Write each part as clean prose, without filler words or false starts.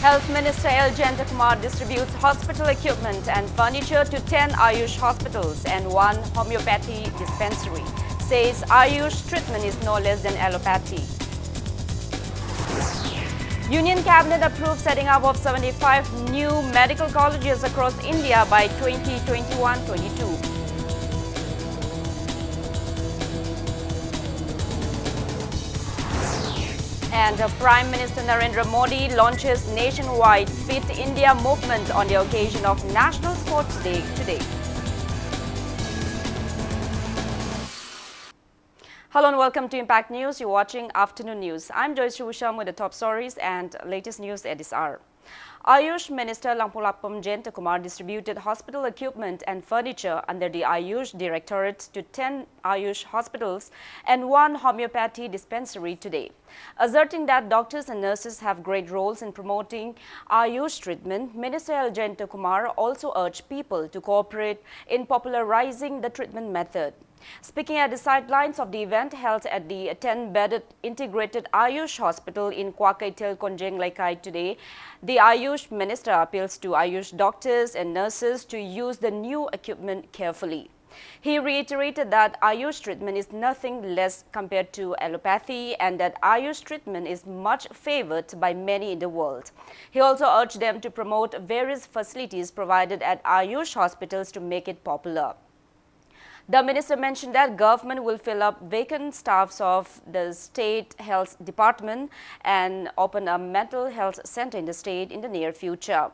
Health Minister L. Kumar distributes hospital equipment and furniture to 10 Ayush hospitals and 1 homeopathy dispensary. Says Ayush treatment is no less than allopathy. Union Cabinet approved setting up of 75 new medical colleges across India by 2021-22. And Prime Minister Narendra Modi launches nationwide Fit India movement on the occasion of National Sports Day today. Hello and welcome to Impact News. You're watching Afternoon News. I'm Joyce Rusham with the top stories and latest news at this hour. Ayush Minister Lampulapam Kumar distributed hospital equipment and furniture under the Ayush Directorate to 10 Ayush hospitals and 1 homeopathy dispensary today. Asserting that doctors and nurses have great roles in promoting Ayush treatment, Minister L. Kumar also urged people to cooperate in popularizing the treatment method. Speaking at the sidelines of the event held at the 10-bedded integrated Ayush hospital in Kwakaitel, Konjeng Laikai today, the Ayush minister appeals to Ayush doctors and nurses to use the new equipment carefully. He reiterated that Ayush treatment is nothing less compared to allopathy and that Ayush treatment is much favored by many in the world. He also urged them to promote various facilities provided at Ayush hospitals to make it popular. The minister mentioned that government will fill up vacant staffs of the state health department and open a mental health center in the state in the near future.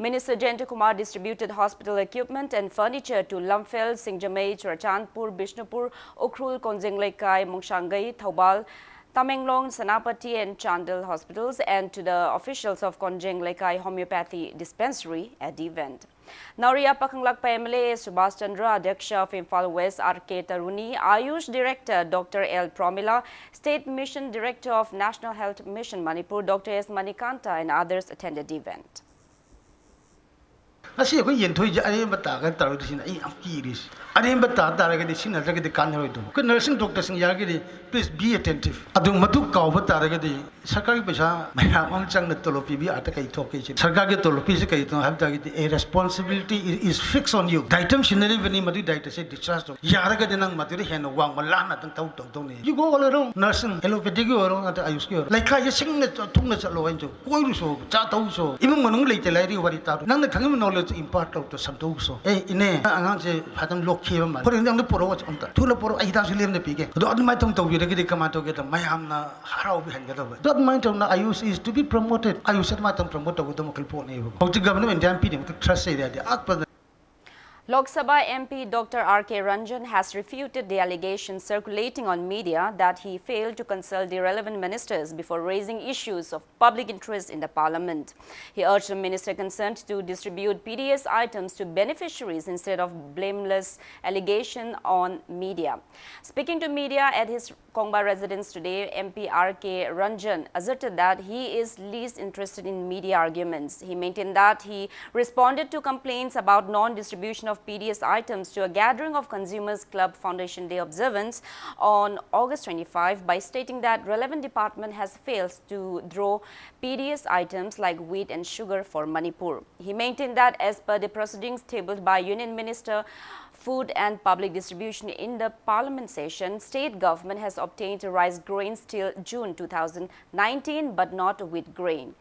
Minister Kumar distributed hospital equipment and furniture to Lamphel, Singjamei, Churachandpur, Bishnupur, Ukhrul, Konjeng Laikai, Mongshangai, Thoubal, Tamenglong, Sanapati and Chandel hospitals and to the officials of Konjeng Laikai Homeopathy Dispensary at the event. Nauriya Pakanglak MLA Subhash Chandra, Adyaksha of Imphal West R.K. Taruni, Ayush Director Dr. L. Promila, State Mission Director of National Health Mission Manipur Dr. S. Manikanta and others attended the event. Asi ko yenthoi ja are bata ga taru sin ai am kiris are bata tara ga sin ra ga de kan hoi do ko nursing doctor sing ya ga please be attentive adu matu kaw bata ra ga di sarkar ki paisa mayam am chang na tolopi bi ata kai thok ke sarkar ge tolopi se kai to have ta gi a responsibility is fixed on you daitam sinari bani madu daita se discharge do ya ra ga de nang matu hen wang ma la na tang tau tau ne you go all around nursing allopathic or ata ayush ki like ka ya sing na tung na chalo en jo koi ru so cha tau so imong manung leite lai ri wari ta nang na khang knowledge impart out to santu so ine angang se phatam lok kheba ma pore nang poro wa chonta thula poro ai da silem ne pige do ad mai tong to bi re kama to ge ta mayam na harau bi han ga do do mai tong na ayush is to be promoted ayush ma tong promote to mo kal po ne ho ti government indian pd to trust area de ak Lok Sabha MP Dr. R.K. Ranjan has refuted the allegations circulating on media that he failed to consult the relevant ministers before raising issues of public interest in the parliament. He urged the minister concerned to distribute PDS items to beneficiaries instead of blameless allegation on media. Speaking to media at his Kongba residence today, MP R.K. Ranjan asserted that he is least interested in media arguments. He maintained that he responded to complaints about non-distribution of PDS items to a gathering of Consumers Club Foundation Day observance on August 25 by stating that relevant department has failed to draw PDS items like wheat and sugar for Manipur. He maintained that as per the proceedings tabled by Union Minister Food and Public Distribution in the Parliament session, state government has obtained rice grains till June 2019 but not wheat grain.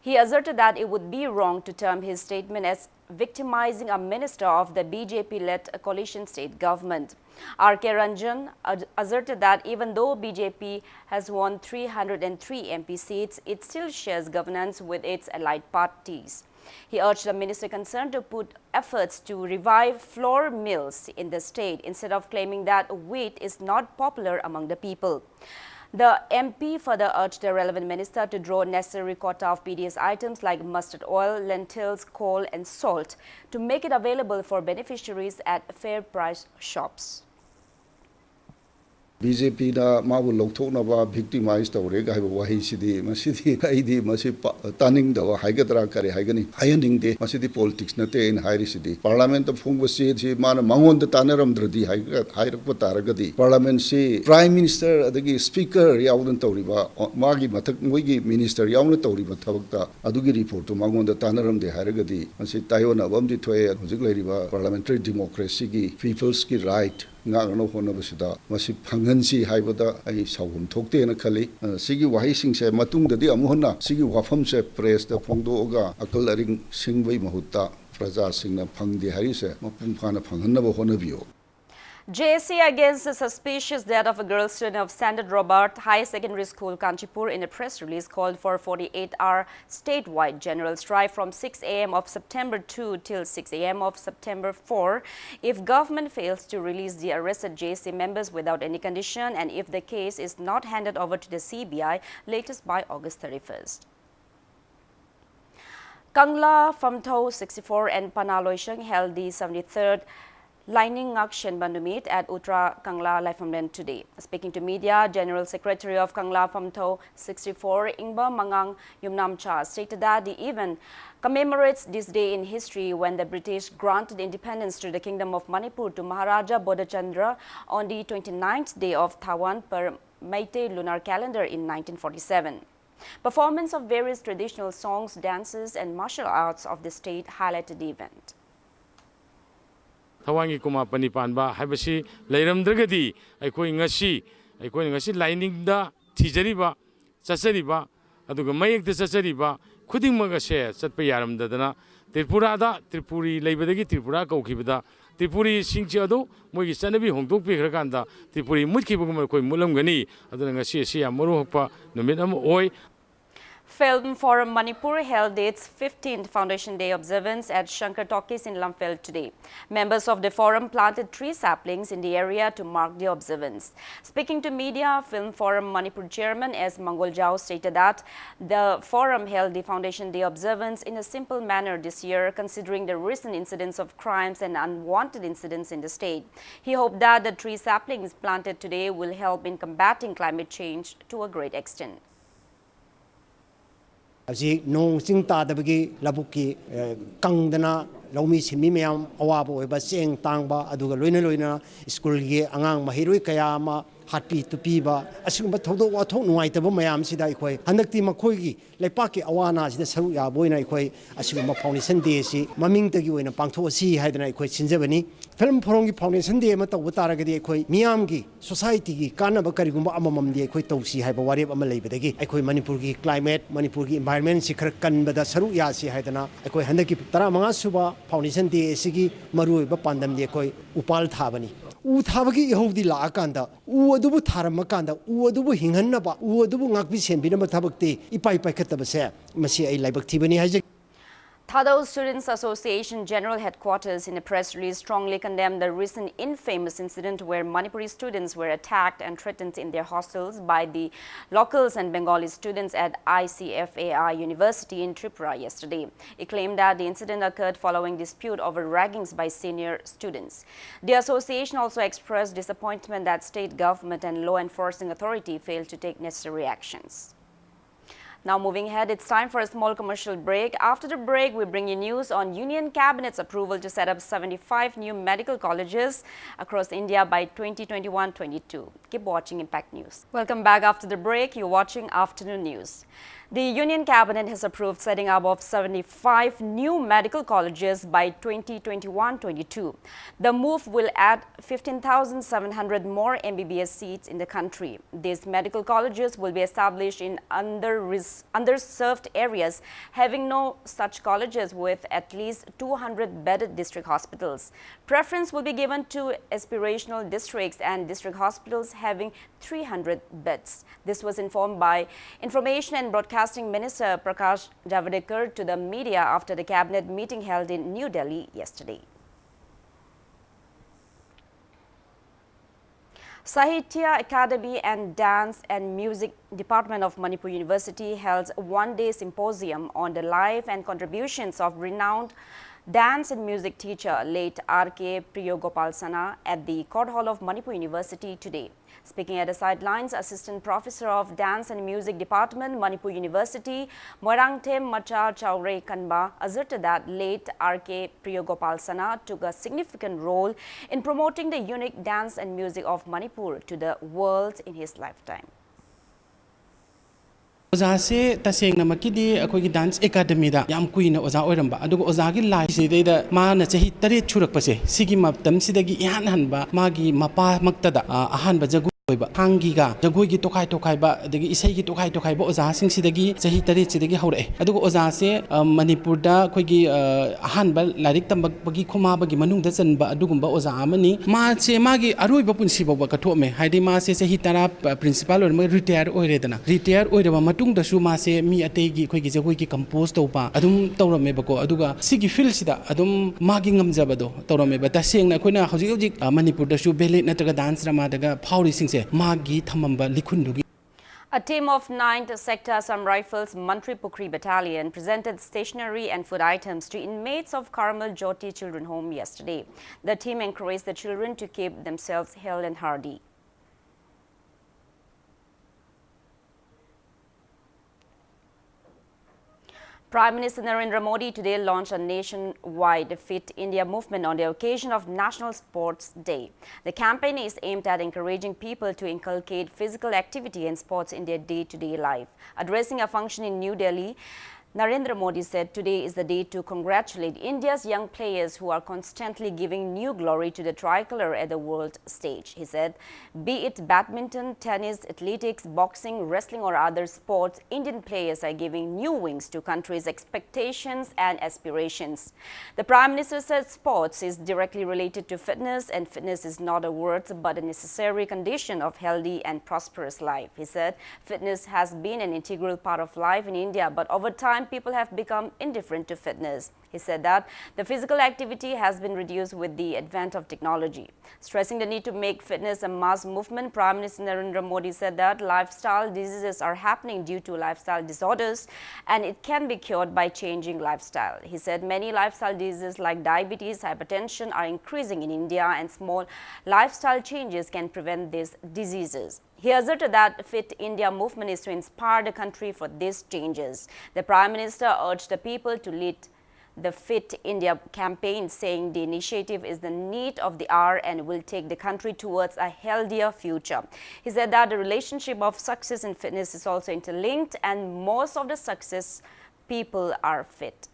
He asserted that it would be wrong to term his statement as victimizing a minister of the BJP-led coalition state government. R.K. Ranjan asserted that even though BJP has won 303 MP seats, it still shares governance with its allied parties. He urged the minister concerned to put efforts to revive flour mills in the state instead of claiming that wheat is not popular among the people. The MP further urged the relevant minister to draw necessary quota of PDS items like mustard oil, lentils, coal and salt to make it available for beneficiaries at fair price shops. BJP na mabu lokthokna ba victimize tawre ga ba wahi sidi masidi aidi masi taning da haigadra kare haigani hayaning de masidi politics na te in hairi sidi parliament of phongba si mana mangon da tanaram dradi hairak taragadi parliament si prime minister adagi speaker yawdan tawriba magi mathak moigi minister yawna tawriba thabakta adugi report to mangon da tanaram de hairagadi masi tayona bamdi thoye hujik leiriba parliamentary democracy gi people's ki right ngano honabasida masi phangansi haibada ai sawum thokte na khali sigi wahi sing se matung dadi amuhna sigi wafam se press da phongdo oga akal aring singbai mahutta praja singna phangde hari se mapum phana phanghanna bo honabiyo. JSC against the suspicious death of a girl student of Standard Robert High Secondary School, Kanchipur, in a press release called for 48-hour statewide general strike from 6 a.m. of September 2 till 6 a.m. of September 4 if government fails to release the arrested JSC members without any condition and if the case is not handed over to the CBI latest by August 31st. Kangla, Famtho 64 and Panaloisheng held the 73rd Lining Action Bandumit at Utra Kangla Laifamlen today. Speaking to media, General Secretary of Kangla Famtho 64, Ingba Mangang Yumnamcha, stated that the event commemorates this day in history when the British granted independence to the Kingdom of Manipur to Maharaja Bodhachandra on the 29th day of Thawan per Meitei lunar calendar in 1947. Performance of various traditional songs, dances and martial arts of the state highlighted the event. Tawangi kuma panipanba haibasi leiramdragadi aikoi ngasi lining da thijariba chachariba aduga mayek da chachariba khudingmaga se chatpa yaramdadana Tripura da Tripuri leibadagi Tripura kaukibada Tripuri singchi adu moigi chanabi hongdok pikhraganda Tripuri mutkibaguma koi mulamgani aduna ngasi asi amuru hokpa numit am oi. Film Forum Manipur held its 15th Foundation Day observance at Shankar Talkies in Lamphel today. Members of the forum planted 3 saplings in the area to mark the observance. Speaking to media, Film Forum Manipur Chairman S. Mangoljao stated that the forum held the Foundation Day observance in a simple manner this year, considering the recent incidents of crimes and unwanted incidents in the state. He hoped that the 3 saplings planted today will help in combating climate change to a great extent. Asi nong sing ta dabagi labuki kangdana laumi sinmi mayam awabo eba seng tangba aduga loina school gi angang mahiroi kaya ma hatpi tupi ba asingba thodo wathok nuai taba mayam sida ikhoi handakti makhoi gi leipaki awana sida saru ya boina ikhoi asingba foundation day si maming tagi oina pangtho si haidana ikhoi sinjabani film forum gi foundation day ma taw taragadi ikhoi miyam gi society gi kanaba karigumba amamam di ikhoi tawsi haiba wareb ama leibadagi ikhoi manipur gi climate manipur gi environment si khar kanbada saru ya si haidana ikhoi handaki 15 suba foundation day sigi marui ba pandam di ikhoi upal thabani u thabagi ihodi la akanda u adubu tharamakanda u adubu hinghanaba u adubu ngakbi senbina ma thabakti ipai khataba se masi ai laibak thibani haje. Thado Students Association General Headquarters in a press release strongly condemned the recent infamous incident where Manipuri students were attacked and threatened in their hostels by the locals and Bengali students at ICFAI University in Tripura yesterday. It claimed that the incident occurred following dispute over raggings by senior students. The association also expressed disappointment that state government and law enforcing authority failed to take necessary actions. Now moving ahead, it's time for a small commercial break. After the break, we bring you news on Union Cabinet's approval to set up 75 new medical colleges across India by 2021-22. Keep watching Impact News. Welcome back after the break. You're watching Afternoon News. The Union Cabinet has approved setting up of 75 new medical colleges by 2021-22. The move will add 15,700 more MBBS seats in the country. These medical colleges will be established in underserved areas, having no such colleges with at least 200 bedded district hospitals. Preference will be given to aspirational districts and district hospitals having 300 beds. This was informed by Information and Broadcasting Minister Prakash Javadekar to the media after the cabinet meeting held in New Delhi yesterday. Sahitya Academy and Dance and Music Department of Manipur University held a one-day symposium on the life and contributions of renowned Dance and music teacher late R.K. Priyogopal at the Court Hall of Manipur University today. Speaking at the sidelines, Assistant Professor of Dance and Music Department, Manipur University, Moirangthem Machar Chaure Kanba, asserted that late R.K. Priyogopal took a significant role in promoting the unique dance and music of Manipur to the world in his lifetime. ओजासे तसेंगनमकिदी अखोगी dance academy दा याम कुइना ओजा ओइरंबा अदुगो ओजागी लाइ सिदेदा माना चही 8 छुरकपसे सिगी मतम सिदगी इहान हनबा मागी मपा मक्तदा अहानबा जगु हांगीगा जगोगी तोखाई तोखाइबा अदगी इसेगी तोखाई तोखाइबा ओजा सिंगसिदगी चही 8 सिदगी हौरे अदुगो ओजासे मणिपुरदा खोगी अहानबा लाइरिक तंबगी खुमाबगी मनुंगदा चनबा अदुगुंबा ओजा अमनी मासे मागी अरोइबा पुनसिबा कथोमे हाइदि मासे चही 10 प्रिंसिपल ओरम रिटायर ओइरेदना रिटायर ओइरबा मतुंगदसु मासे मी अतेगी खोगी जगोगी कंपोज तौबा अदुम तौरमेबको अदुगा सिगी फील्डसिदा अदुम मागी ngамजबदो तौरमेबा तसेंगना खोइना हौजिक हौजिक मणिपुरदसु बेले नत्रगा dance रमादगा फाउरी A team of 9th Sector Assam Rifles Mantri Pukri Battalion presented stationery and food items to inmates of Karamal Jyoti Children Home yesterday. The team encouraged the children to keep themselves hale and hardy. Prime Minister Narendra Modi today launched a nationwide Fit India movement on the occasion of National Sports Day. The campaign is aimed at encouraging people to inculcate physical activity and sports in their day-to-day life. Addressing a function in New Delhi, Narendra Modi said today is the day to congratulate India's young players who are constantly giving new glory to the tricolor at the world stage. He said, be it badminton, tennis, athletics, boxing, wrestling or other sports, Indian players are giving new wings to country's expectations and aspirations. The Prime Minister said sports is directly related to fitness and fitness is not a word but a necessary condition of healthy and prosperous life. He said, fitness has been an integral part of life in India, but over time people have become indifferent to fitness. He said that the physical activity has been reduced with the advent of technology. Stressing the need to make fitness a mass movement, Prime Minister Narendra Modi said that lifestyle diseases are happening due to lifestyle disorders and it can be cured by changing lifestyle. He said many lifestyle diseases like diabetes, hypertension are increasing in India and small lifestyle changes can prevent these diseases. He asserted that Fit India movement is to inspire the country for these changes. The Prime Minister urged the people to lead the Fit India campaign, saying the initiative is the need of the hour and will take the country towards a healthier future. He said that the relationship of success and fitness is also interlinked and most of the success people are fit.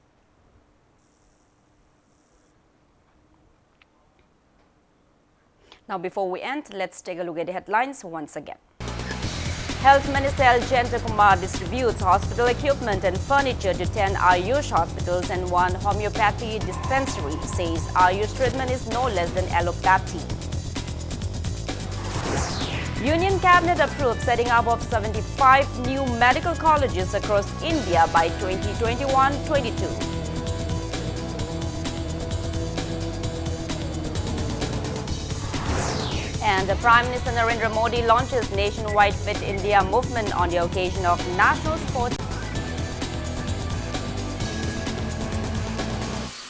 Now, before we end, let's take a look at the headlines once again. Health Minister L. Jayanta Kumar distributes hospital equipment and furniture to 10 Ayush hospitals and 1 homeopathy dispensary, says Ayush treatment is no less than allopathy. Union Cabinet approved setting up of 75 new medical colleges across India by 2021-22. And the Prime Minister Narendra Modi launches nationwide Fit India movement on the occasion of National Sports